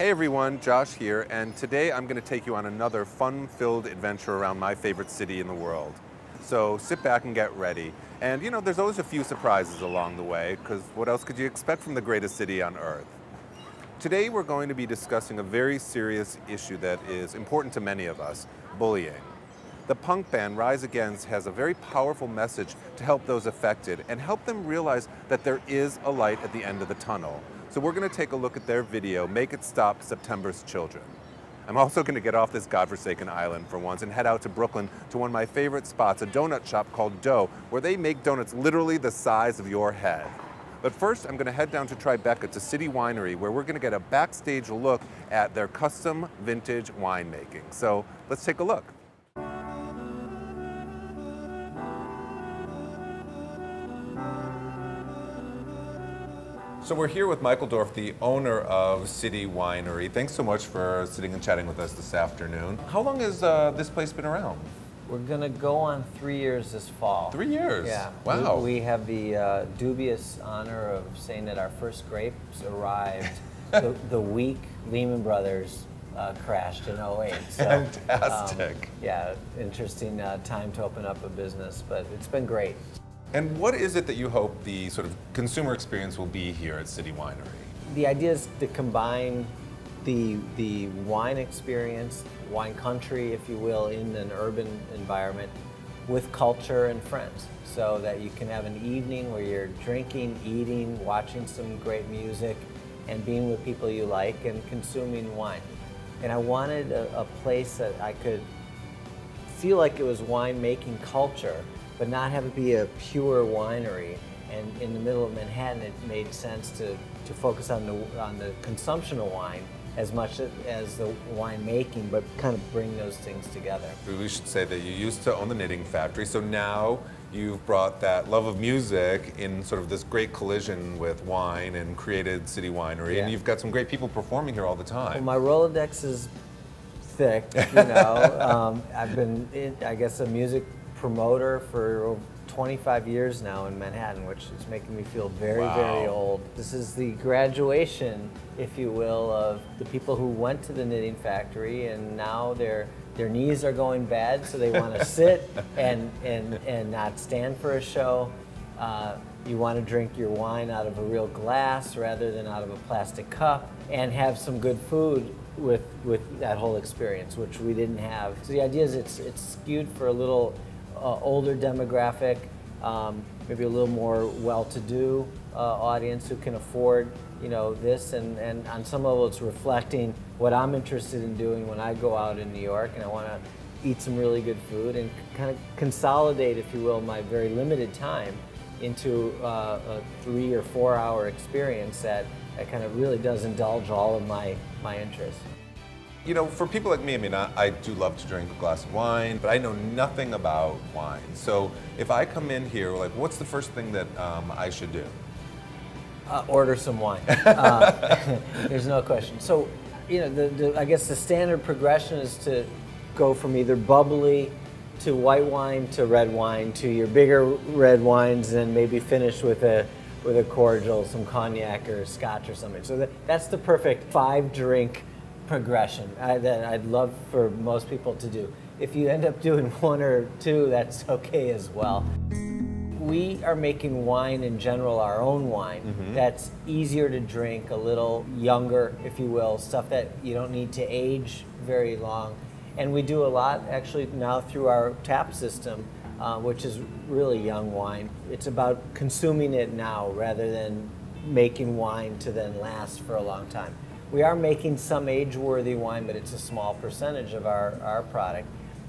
Hey everyone, Josh here, and today I'm going to take you on another fun-filled adventure around my favorite city in the world. So sit back and get ready. And you know, there's always a few surprises along the way, because what else could you expect from the greatest city on earth? Today we're going to be discussing a very serious issue that is important to many of us, bullying. The punk band Rise Against has a very powerful message to help those affected and help them realize that there is a light at the end of the tunnel. So we're going to take a look at their video, Make It Stop September's Children. I'm also going to get off this godforsaken island for once and head out to Brooklyn to one of my favorite spots, a donut shop called Dough, where they make donuts literally the size of your head. But first, I'm going to head down to Tribeca to City Winery, where we're going to get a backstage look at their custom vintage winemaking. So let's take a look. So we're here with Michael Dorff, the owner of City Winery. Thanks so much for sitting and chatting with us this afternoon. How long has this place been around? We're going to go on 3 years this fall. 3 years? Yeah. Wow. We have the dubious honor of saying that our first grapes arrived the week Lehman Brothers crashed in '08. So, fantastic. Yeah, interesting time to open up a business, but it's been great. And what is it that you hope the sort of consumer experience will be here at City Winery? The idea is to combine the wine experience, wine country, if you will, in an urban environment with culture and friends, so that you can have an evening where you're drinking, eating, watching some great music, and being with people you like and consuming wine. And I wanted a place that I could feel like it was wine-making culture, but not have it be a pure winery. And in the middle of Manhattan, it made sense to focus on the consumption of wine as much as the wine making, but kind of bring those things together. We should say that you used to own the knitting factory, so now you've brought that love of music in sort of this great collision with wine and created City Winery, Yeah. and you've got some great people performing here all the Well, time. my Rolodex is thick, you know. I've been, I guess, a music promoter for over 25 years now in Manhattan, which is making me feel very, Wow. very old. This is the graduation, if you will, of the people who went to the knitting factory, and now their knees are going bad, so they want to sit and not stand for a show. You want to drink your wine out of a real glass rather than out of a plastic cup, and have some good food with that whole experience, which we didn't have. So the idea is it's skewed for a little older demographic, maybe a little more well-to-do audience who can afford, you know, this, and on some level it's reflecting what I'm interested in doing when I go out in New York, and I want to eat some really good food and kind of consolidate, if you will, my very limited time into a 3 or 4 hour experience that kind of really does indulge all of my interests. You know, for people like me, I mean, I do love to drink a glass of wine, but I know nothing about wine. So if I come in here, like, what's the first thing that I should do? Order some wine. There's no question. So, you know, I guess the standard progression is to go from either bubbly to white wine to red wine to your bigger red wines, and maybe finish with a cordial, some cognac or scotch or something. So that's the perfect 5-drink progression that I'd love for most people to do. If you end up doing 1 or 2, that's okay as well. We are making wine in general, our own wine, that's easier to drink, a little younger, if you will, stuff that you don't need to age very long. And we do a lot actually now through our tap system, which is really young wine. It's about consuming it now rather than making wine to then last for a long time. We are making some age-worthy wine, but it's a small percentage of our product.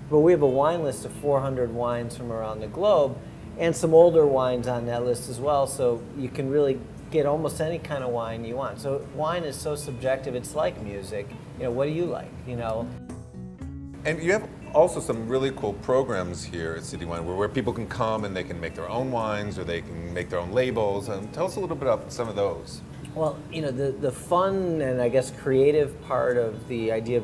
But we have a wine list of 400 wines from around the globe, and some older wines on that list as well, so you can really get almost any kind of wine you want. So wine is so subjective, it's like music. You know, what do you like, you know? And you have also some really cool programs here at City Wine where people can come and they can make their own wines or they can make their own labels. Tell us a little bit about some of those. Well, you know, the fun and I guess creative part of the idea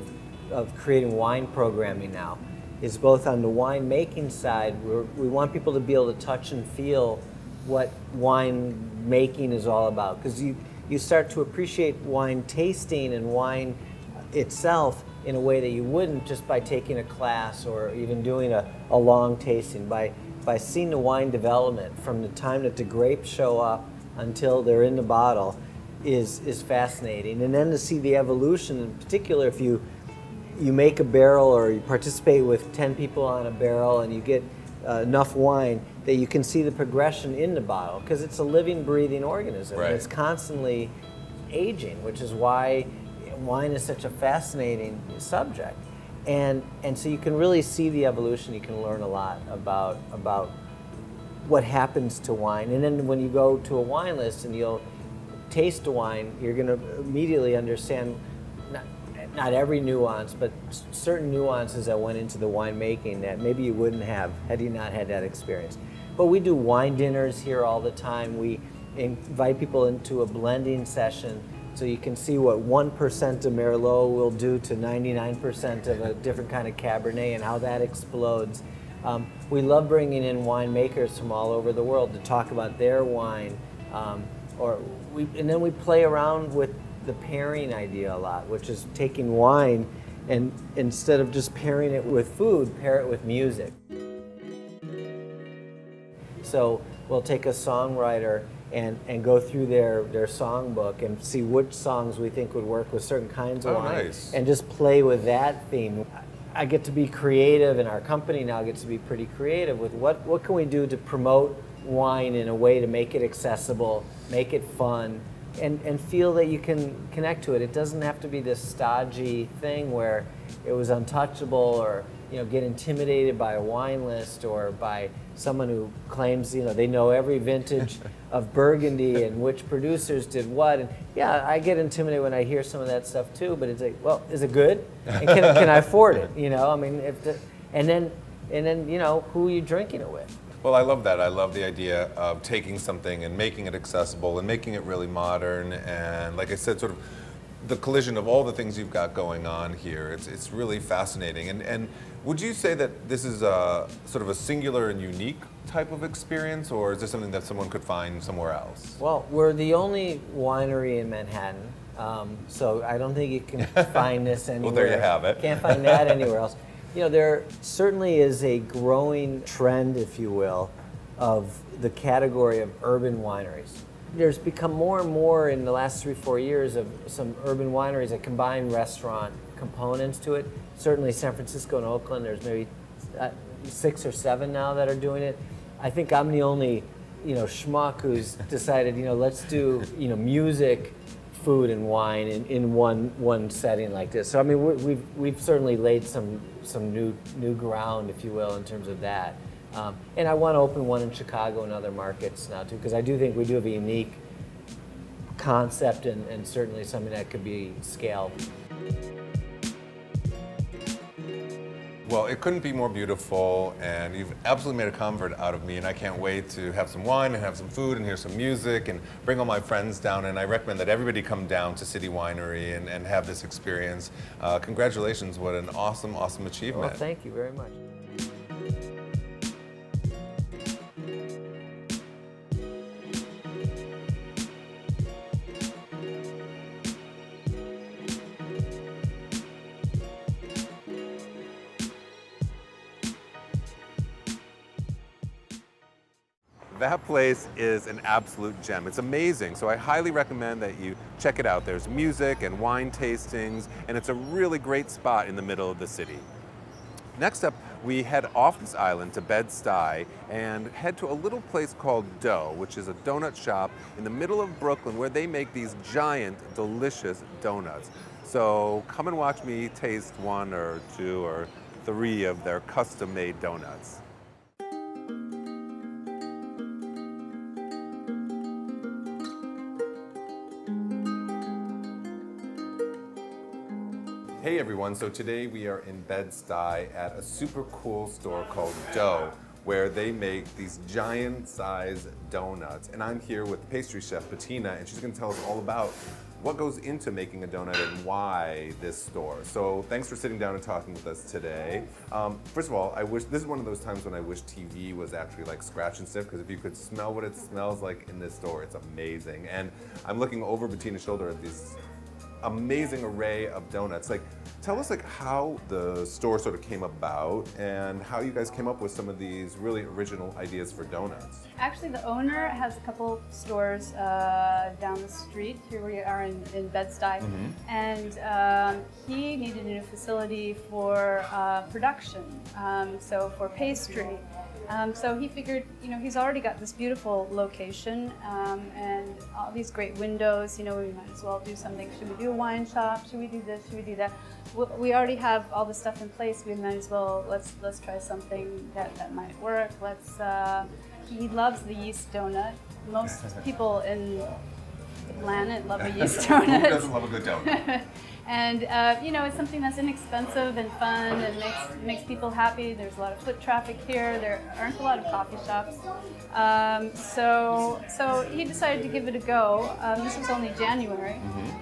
of creating wine programming now is both on the wine making side, where we want people to be able to touch and feel what wine making is all about. Because you you start to appreciate wine tasting and wine itself in a way that you wouldn't just by taking a class or even doing a long tasting. By seeing the wine development from the time that the grapes show up until they're in the bottle is fascinating. And then to see the evolution, in particular if you make a barrel or you participate with 10 people on a barrel and you get enough wine that you can see the progression in the bottle, because it's a living, breathing organism. Right. And it's constantly aging, which is why wine is such a fascinating subject. And so you can really see the evolution. You can learn a lot about what happens to wine. And then when you go to a wine list and you'll taste a wine, you're going to immediately understand not every nuance, but certain nuances that went into the winemaking that maybe you wouldn't have had you not had that experience. But we do wine dinners here all the time. We invite people into a blending session so you can see what 1% of Merlot will do to 99% of a different kind of Cabernet and how that explodes. We love bringing in winemakers from all over the world to talk about their wine. And then we play around with the pairing idea a lot, which is taking wine and instead of just pairing it with food, pair it with music. So we'll take a songwriter and go through their songbook and see which songs we think would work with certain kinds of wine. Nice. And just play with that theme. I get to be creative, and our company now gets to be pretty creative with what can we do to promote wine in a way to make it accessible, make it fun, and feel that you can connect to it. It doesn't have to be this stodgy thing where it was untouchable or get intimidated by a wine list or by someone who claims they know every vintage of Burgundy and which producers did what. And yeah, I get intimidated when I hear some of that stuff too. But it's like, well, is it good? And can I afford it? I mean, and then who are you drinking it with? Well, I love that. I love the idea of taking something and making it accessible and making it really modern. And like I said, sort of the collision of all the things you've got going on here. It's really fascinating. And would you say that this is a sort of a singular and unique type of experience, or is this something that someone could find somewhere else? Well, we're the only winery in Manhattan, so I don't think you can find this anywhere. Well, there you have it. Can't find that anywhere else. There certainly is a growing trend, if you will, of the category of urban wineries. There's become more and more in the last 3-4 years of some urban wineries that combine restaurant components to it. Certainly San Francisco and Oakland, there's maybe 6 or 7 now that are doing it. I think I'm the only schmuck who's decided, let's do music, food, and wine in one setting like this. So I mean, we've certainly laid some new ground, if you will, in terms of that. And I want to open one in Chicago and other markets now too, because I do think we do have a unique concept and certainly something that could be scaled. Well, it couldn't be more beautiful, and you've absolutely made a convert out of me, and I can't wait to have some wine and have some food and hear some music and bring all my friends down, and I recommend that everybody come down to City Winery and have this experience. Congratulations, what an awesome, awesome achievement. Well, thank you very much. That place is an absolute gem. It's amazing, so I highly recommend that you check it out. There's music and wine tastings, and it's a really great spot in the middle of the city. Next up, we head off this island to Bed-Stuy and head to a little place called Dough, which is a donut shop in the middle of Brooklyn where they make these giant, delicious donuts. So come and watch me taste 1 or 2 or 3 of their custom-made donuts. Hey everyone, so today we are in Bed-Stuy at a super cool store called Dough, where they make these giant size donuts. And I'm here with pastry chef Bettina, and she's gonna tell us all about what goes into making a donut and why this store. So thanks for sitting down and talking with us today. First of all, I wish, this is one of those times when I wish TV was actually like scratch and sniff, because if you could smell what it smells like in this store, it's amazing. And I'm looking over Bettina's shoulder at this amazing array of donuts. Like, tell us like how the store sort of came about and how you guys came up with some of these really original ideas for donuts. Actually, the owner has a couple stores down the street. Here we are in Bed-Stuy, and he needed a new facility for production, so for pastry. So he figured, you know, he's already got this beautiful location and all these great windows. You know, we might as well do something. Should we do a wine shop? Should we do this? Should we do that? We already have all the stuff in place. We might as well let's try something that might work. He loves the yeast donut. Most people in the planet love a yeast donut. Who doesn't love a good donut? And you know, it's something that's inexpensive and fun and makes people happy. There's a lot of foot traffic here. There aren't a lot of coffee shops. So he decided to give it a go. This was only January,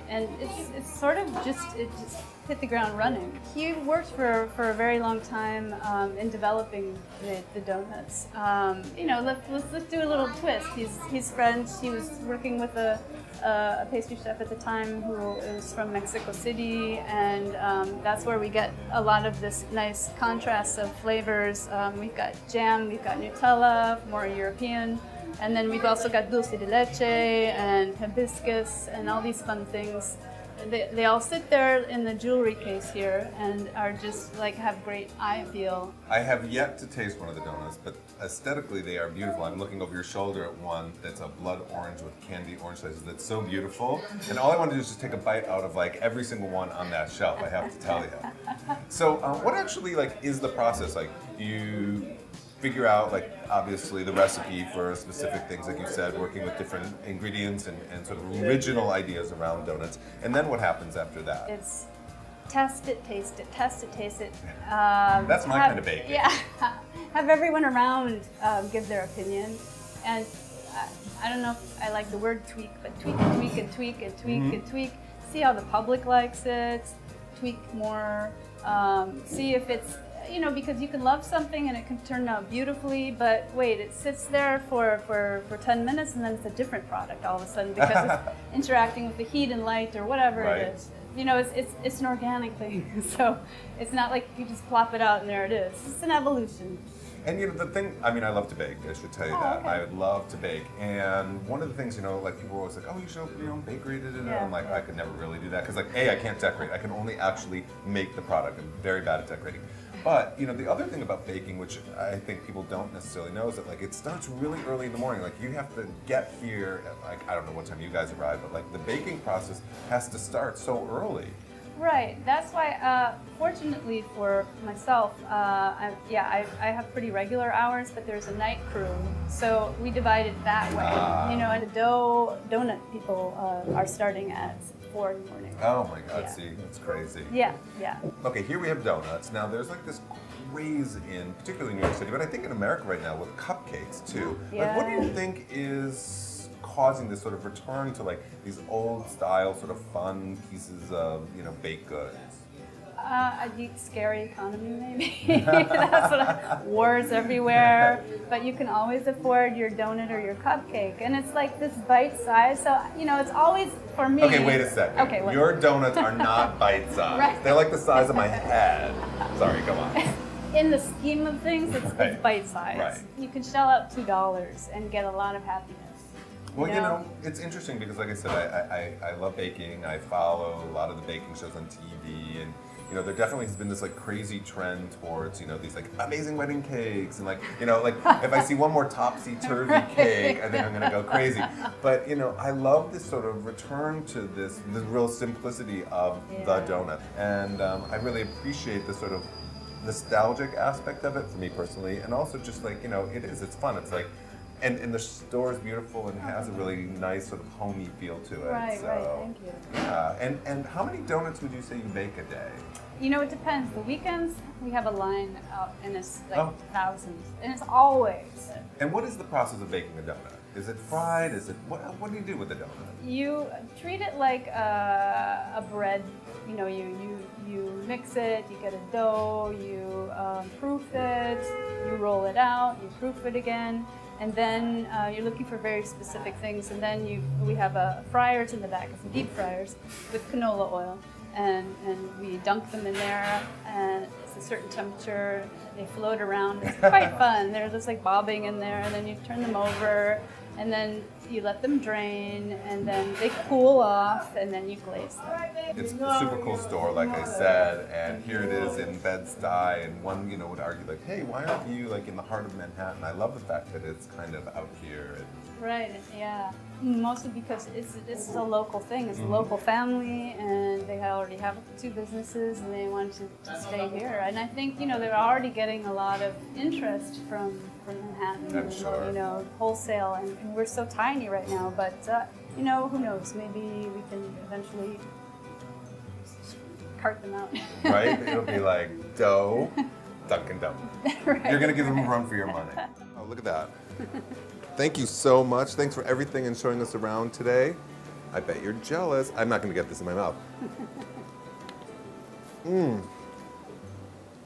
and it's sort of it just hit the ground running. He worked for a very long time in developing the donuts. You know, let's do a little twist. He's French. He was working with a pastry chef at the time who is from Mexico City, and that's where we get a lot of this nice contrast of flavors. We've got jam, we've got Nutella, more European, and then we've also got dulce de leche and hibiscus and all these fun things. They all sit there in the jewelry case here and are just like have great eye appeal. I have yet to taste one of the donuts, but aesthetically they are beautiful. I'm looking over your shoulder at one that's a blood orange with candy orange slices. That's so beautiful. And all I want to do is just take a bite out of like every single one on that shelf, I have to tell you. So what actually like is the process? Like, you figure out, like, obviously the recipe for specific things, like you said, working with different ingredients and sort of original ideas around donuts. And then what happens after that? It's test it, taste it, test it, taste it. That's my kind of baking. Yeah, have everyone around give their opinion. And I don't know if I like the word tweak, but tweak and tweak and tweak and tweak and tweak. See how the public likes it, tweak more, see if it's, you know, because you can love something and it can turn out beautifully, but wait, it sits there for 10 minutes and then it's a different product all of a sudden because it's interacting with the heat and light or whatever it is. You know, it's an organic thing, so it's not like you just plop it out and there it is. It's an evolution. And you know, the thing, I mean, I love to bake, I should tell you that. Okay. I would love to bake. And one of the things, you know, like people were always like, oh, you should open your own bakery. I'm like, I could never really do that. Because like, A, I can't decorate. I can only actually make the product. I'm very bad at decorating. But, you know, the other thing about baking, which I think people don't necessarily know, is that like it starts really early in the morning. Like you have to get here at like, I don't know what time you guys arrive, but like the baking process has to start so early. Right. That's why, fortunately for myself, I have pretty regular hours, but there's a night crew, so we divide it that way. You know, and the donut people are starting at 4 in the morning. Oh my God! See, that's crazy. Yeah. Okay, here we have donuts. Now there's like this craze in, particularly New York City, but I think in America right now with cupcakes too. Like, what do you think is causing this sort of return to like these old style sort of fun pieces of, you know, baked goods? A scary economy, maybe. That's what wars everywhere, but you can always afford your donut or your cupcake, and it's like this bite size. So you know, it's always for me. Okay, wait a second. Okay, what? Your donuts are not bite size. Right. They're like the size of my head. Sorry, go on. In the scheme of things, it's bite size. Right. You can shell out $2 and get a lot of happiness. Well, you know, it's interesting because, like I said, I love baking. I follow a lot of the baking shows on TV, and you know, there definitely has been this like crazy trend towards, you know, these like amazing wedding cakes, and like, you know, like if I see one more topsy-turvy cake, I think I'm gonna go crazy. But you know, I love this sort of return to the real simplicity of the donut, and I really appreciate the sort of nostalgic aspect of it for me personally, and also just like, you know, it's fun. It's like. And the store is beautiful and has a really nice sort of homey feel to it. Right, so, right, thank you. Yeah, and how many donuts would you say you bake a day? You know, it depends. The weekends, we have a line out and it's like thousands. And it's always. And what is the process of baking a donut? Is it fried? Is it what do you do with the donut? You treat it like a bread. You know, you mix it, you get a dough, you proof it, you roll it out, you proof it again, and then you're looking for very specific things. And then we have fryers in the back, some deep fryers with canola oil, and we dunk them in there, and it's a certain temperature. They float around. It's quite fun. They're just like bobbing in there, and then you turn them over. And then you let them drain, and then they cool off, and then you glaze them. It's a super cool store, like I said, and here it is in Bed-Stuy, and one, would argue like, hey, why aren't you like in the heart of Manhattan? I love the fact that it's kind of out here. Right, yeah. Mostly because it's a local thing. It's a local family, and they already have 2 businesses, and they want to stay here. And I think, they're already getting a lot of interest from Manhattan, I'm sure. Wholesale, and we're so tiny right now, but who knows, maybe we can eventually cart them out. Right? It'll be like dough, Dunkin' Donuts. Right. You're gonna give them a run for your money. Oh, look at that. Thank you so much. Thanks for everything and showing us around today. I bet you're jealous. I'm not gonna get this in my mouth.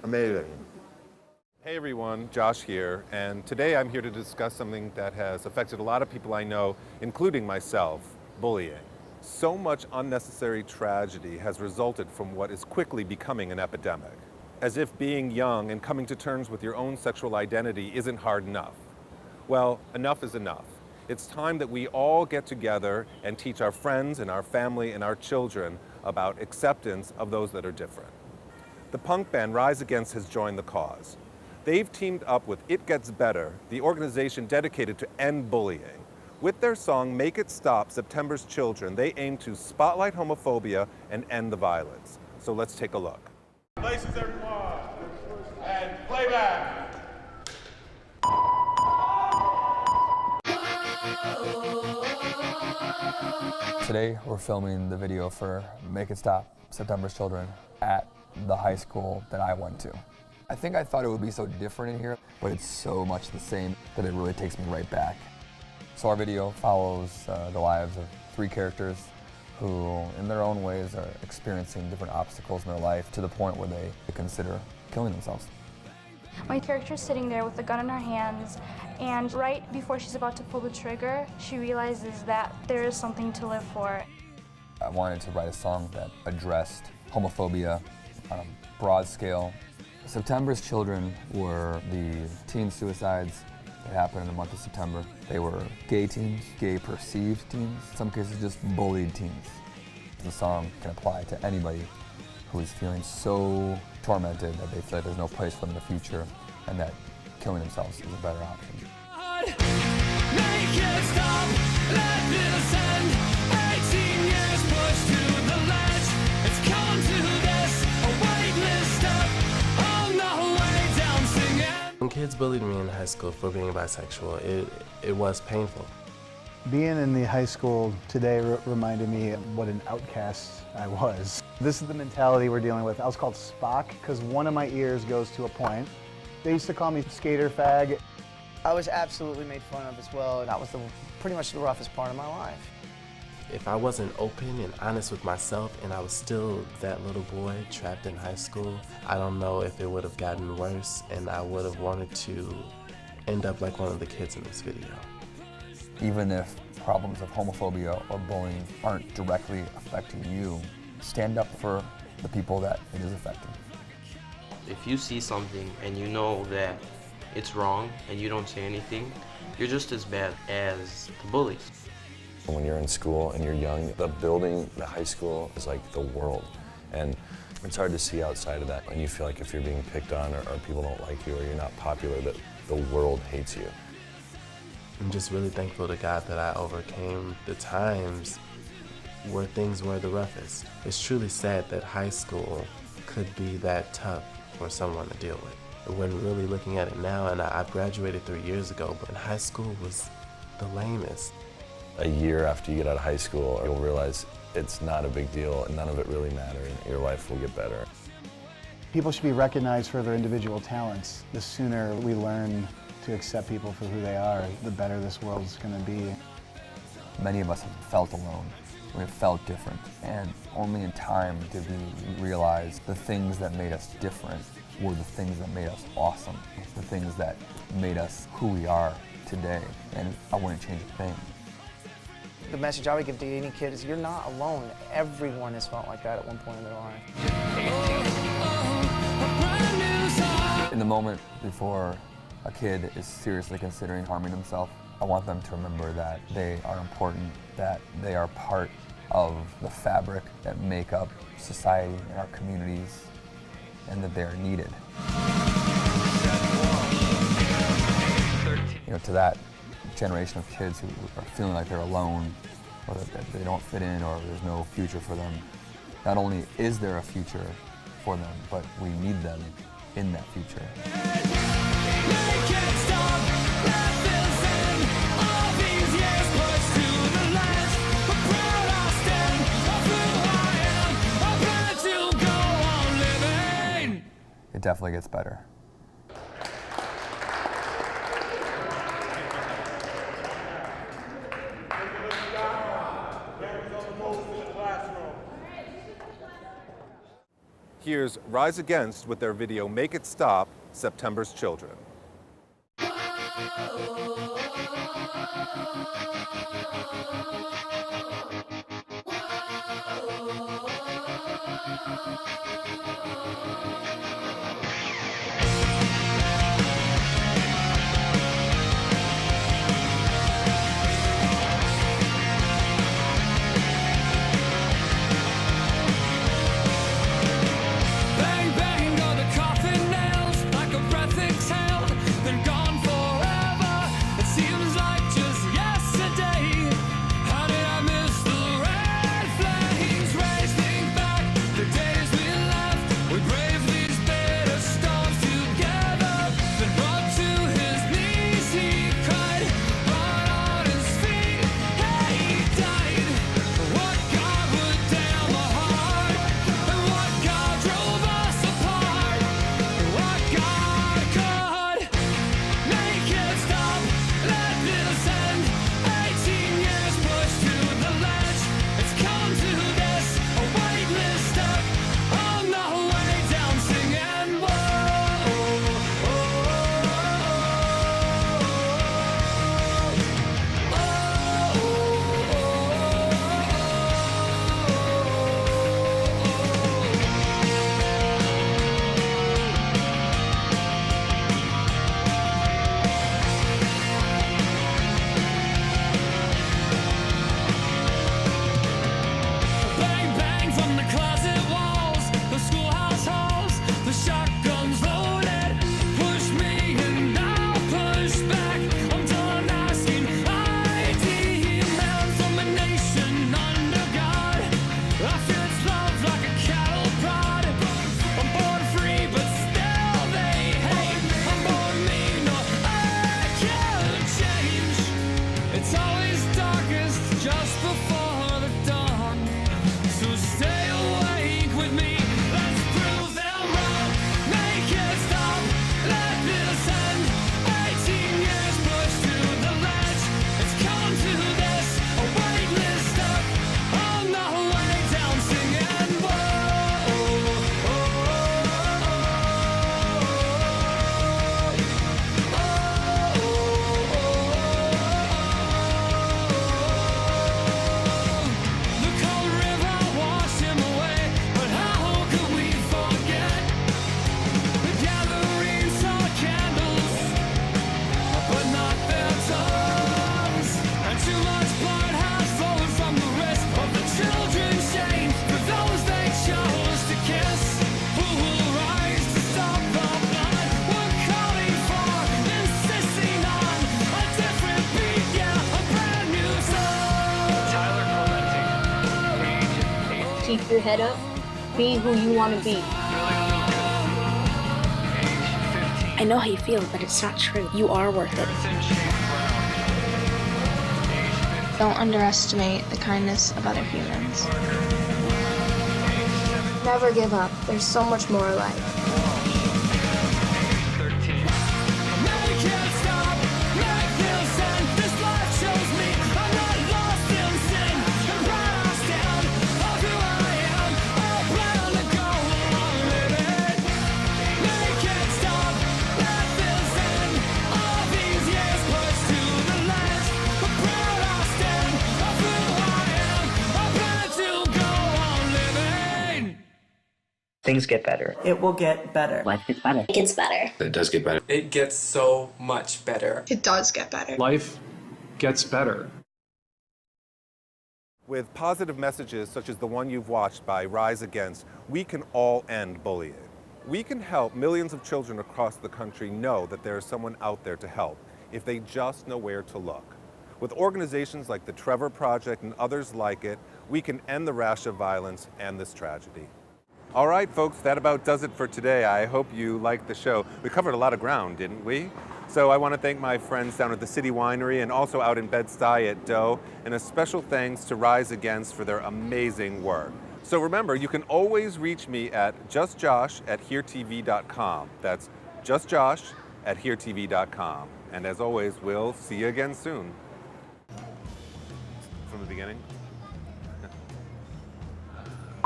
Amazing. Hey everyone, Josh here, and today I'm here to discuss something that has affected a lot of people I know, including myself, bullying. So much unnecessary tragedy has resulted from what is quickly becoming an epidemic. As if being young and coming to terms with your own sexual identity isn't hard enough. Well, enough is enough. It's time that we all get together and teach our friends and our family and our children about acceptance of those that are different. The punk band Rise Against has joined the cause. They've teamed up with It Gets Better, the organization dedicated to end bullying. With their song Make It Stop, September's Children, they aim to spotlight homophobia and end the violence. So let's take a look. Places everyone, and playback. Today we're filming the video for Make It Stop, September's Children at the high school that I went to. I think I thought it would be so different in here, but it's so much the same that it really takes me right back. So our video follows the lives of 3 characters who, in their own ways, are experiencing different obstacles in their life to the point where they consider killing themselves. My character's sitting there with the gun in her hands, and right before she's about to pull the trigger, she realizes that there is something to live for. I wanted to write a song that addressed homophobia on a broad scale. September's Children were the teen suicides that happened in the month of September. They were gay teens, gay perceived teens, in some cases just bullied teens. The song can apply to anybody who is feeling so tormented that they feel like there's no place for them in the future and that killing themselves is a better option. Make it stop, let this end. 18 years pushed to the ledge. It's come to this, a waitlist step on the way down singing. When kids bullied me in high school for being bisexual, it was painful. Being in the high school today reminded me of what an outcast I was. This is the mentality we're dealing with. I was called Spock because one of my ears goes to a point. They used to call me skater fag. I was absolutely made fun of as well. That was pretty much the roughest part of my life. If I wasn't open and honest with myself and I was still that little boy trapped in high school, I don't know if it would have gotten worse and I would have wanted to end up like one of the kids in this video. Even if problems of homophobia or bullying aren't directly affecting you, stand up for the people that it is affecting. If you see something and you know that it's wrong and you don't say anything, you're just as bad as the bullies. When you're in school and you're young, the building, the high school is like the world. And it's hard to see outside of that. And you feel like if you're being picked on or people don't like you or you're not popular, that the world hates you. I'm just really thankful to God that I overcame the times where things were the roughest. It's truly sad that high school could be that tough for someone to deal with. When really looking at it now, and I've graduated 3 years ago, but high school was the lamest. A year after you get out of high school, you'll realize it's not a big deal and none of it really matters. Your life will get better. People should be recognized for their individual talents. The sooner we learn to to accept people for who they are, the better this world's going to be. Many of us have felt alone. We have felt different. And only in time did we realize the things that made us different were the things that made us awesome, the things that made us who we are today. And I wouldn't change a thing. The message I would give to any kid is you're not alone. Everyone has felt like that at one point in their life. In the moment before a kid is seriously considering harming himself, I want them to remember that they are important, that they are part of the fabric that make up society and our communities, and that they are needed. You know, to that generation of kids who are feeling like they're alone, or that they don't fit in, or there's no future for them, not only is there a future for them, but we need them in that future. It definitely gets better. Here's Rise Against with their video Make It Stop, September's Children. Bang, bang, go the coffin nails like a breath exhaled, then gone forever. It seems like just yesterday. How did I miss the red flags? Race, think back the days we left. We braved these bitter storms together. Then brought to his knees, he cried. But on his feet, he died. What God would damn my heart, and what God drove us apart. What God could make it stop. Let this end. 18 years pushed to the ledge. It's come to this, a weightless step on the way down, singing bang, bang from the closet walls, the schoolhouse halls, the shotguns loaded. Push me and I'll push back. I'm done asking ID man from a nation under God. I feel its love like a cattle prod. I'm born free, but still they hate. I'm born mean, or I can't change. It's always darkest just before the dawn. So stay awake with me. Let's prove them wrong. Make it stop. Let this end. 18 years pushed to the ledge. It's come to this, a weightless step on the way down, singing The cold river washed him away, but how could we forget? The gathering saw candles, but not their tongues. And too much blood has flowed from the wrist of the children's shame for those they chose to kiss. Who will rise to stop the blood? We're calling for, insisting on a different beat, yeah, a brand new song. Tyler Keep your head up. Be who you want to be. I know how you feel, but it's not true. You are worth it. Don't underestimate the kindness of other humans. Never give up. There's so much more life. Make it stop. Things get better. It will get better. Life gets better. It gets better. It does get better. It gets so much better. It does get better. Life gets better. With positive messages such as the one you've watched by Rise Against, we can all end bullying. We can help millions of children across the country know that there is someone out there to help if they just know where to look. With organizations like the Trevor Project and others like it, we can end the rash of violence and this tragedy. All right, folks, that about does it for today. I hope you liked the show. We covered a lot of ground, didn't we? So I want to thank my friends down at the City Winery and also out in Bed-Stuy at Doe, and a special thanks to Rise Against for their amazing work. So remember, you can always reach me at justjosh@heretv.com. That's justjosh@heretv.com. And as always, we'll see you again soon. From the beginning?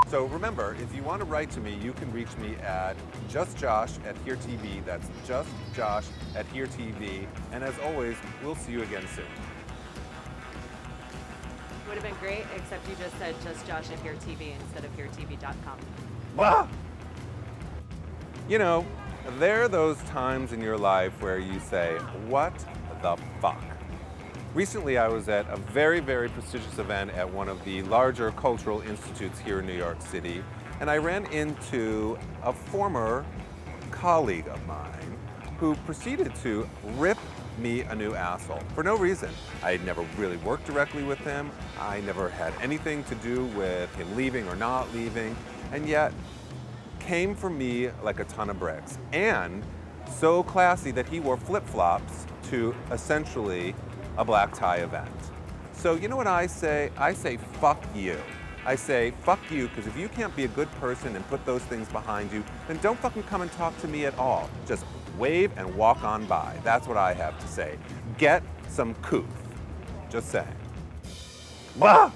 So remember, if you want to write to me, you can reach me at justjosh@heretv. That's justjosh@heretv. And as always, we'll see you again soon. Would have been great, except you just said justjosh@heretv instead of heretv.com. Ah! You know, there are those times in your life where you say, what the fuck? Recently, I was at a very, very prestigious event at one of the larger cultural institutes here in New York City, and I ran into a former colleague of mine who proceeded to rip me a new asshole for no reason. I had never really worked directly with him. I never had anything to do with him leaving or not leaving, and yet came for me like a ton of bricks. And so classy that he wore flip-flops to essentially a black tie event. So you know what I say? I say, fuck you. I say, fuck you, because if you can't be a good person and put those things behind you, then don't fucking come and talk to me at all. Just wave and walk on by. That's what I have to say. Get some couth. Just saying. Bah!